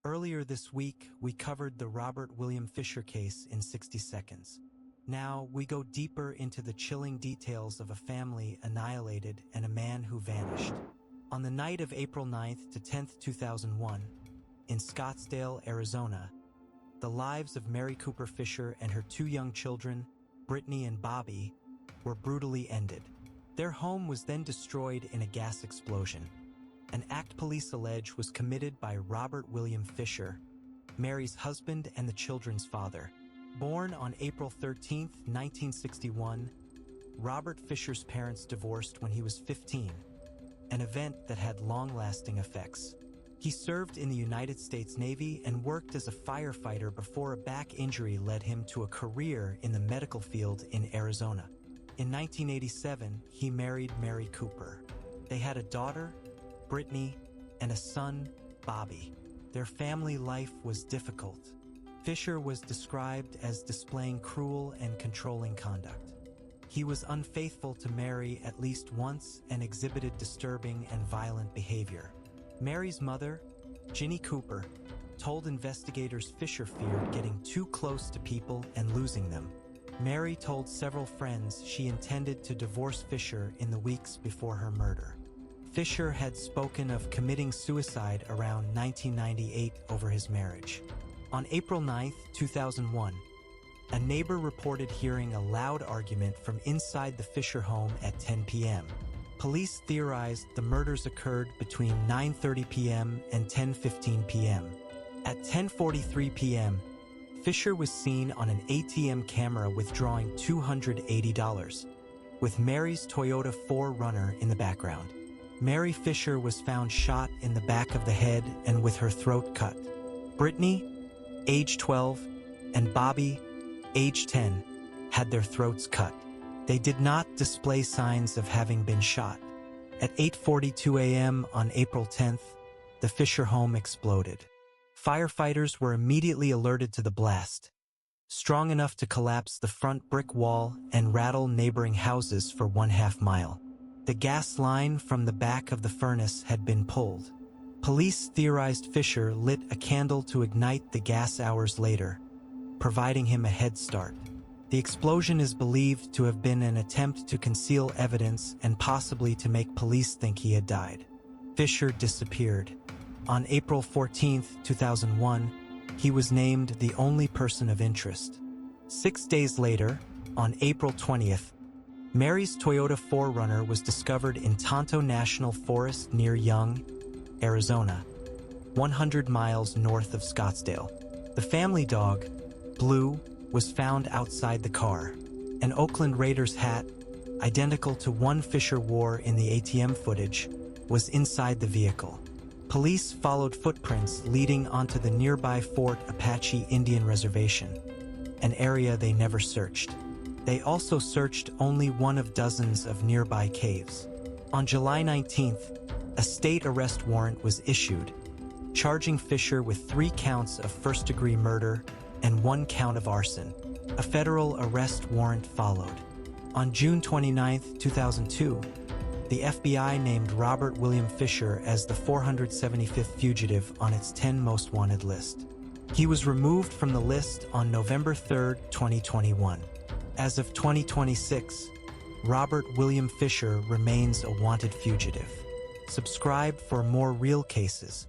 Earlier this week, we covered the Robert William Fisher case in 60 seconds. Now, we go deeper into the chilling details of a family annihilated and a man who vanished. On the night of April 9th to 10th, 2001, in Scottsdale, Arizona, the lives of Mary Cooper Fisher and her two young children, Brittney and Bobby, were brutally ended. Their home was then destroyed in a gas explosion. An act police allege was committed by Robert William Fisher, Mary's husband and the children's father. Born on April 13, 1961, Robert Fisher's parents divorced when he was 15, an event that had long-lasting effects. He served in the United States Navy and worked as a firefighter before a back injury led him to a career in the medical field in Arizona. In 1987, he married Mary Cooper. They had a daughter, Brittney, and a son, Bobby. Their family life was difficult. Fisher was described as displaying cruel and controlling conduct. He was unfaithful to Mary at least once and exhibited disturbing and violent behavior. Mary's mother, Ginny Cooper, told investigators Fisher feared getting too close to people and losing them. Mary told several friends she intended to divorce Fisher in the weeks before her murder. Fisher had spoken of committing suicide around 1998 over his marriage. On April 9, 2001, a neighbor reported hearing a loud argument from inside the Fisher home at 10 p.m. Police theorized the murders occurred between 9:30 p.m. and 10:15 p.m. At 10:43 p.m., Fisher was seen on an ATM camera withdrawing $280, with Mary's Toyota 4Runner in the background. Mary Fisher was found shot in the back of the head and with her throat cut. Brittney, age 12, and Bobby, age 10, had their throats cut. They did not display signs of having been shot. At 8:42 a.m. on April 10th, the Fisher home exploded. Firefighters were immediately alerted to the blast, strong enough to collapse the front brick wall and rattle neighboring houses for 1/2 mile. The gas line from the back of the furnace had been pulled. Police theorized Fisher lit a candle to ignite the gas hours later, providing him a head start. The explosion is believed to have been an attempt to conceal evidence and possibly to make police think he had died. Fisher disappeared. On April 14, 2001, he was named the only person of interest. 6 days later, on April 20th, Mary's Toyota 4Runner was discovered in Tonto National Forest near Young, Arizona, 100 miles north of Scottsdale. The family dog, Blue, was found outside the car. An Oakland Raiders hat, identical to one Fisher wore in the ATM footage, was inside the vehicle. Police followed footprints leading onto the nearby Fort Apache Indian Reservation, an area they never searched. They also searched only one of dozens of nearby caves. On July 19th, a state arrest warrant was issued, charging Fisher with 3 counts of first-degree murder and 1 count of arson. A federal arrest warrant followed. On June 29, 2002, the FBI named Robert William Fisher as the 475th fugitive on its 10 most wanted list. He was removed from the list on November 3, 2021. As of 2026, Robert William Fisher remains a wanted fugitive. Subscribe for more real cases,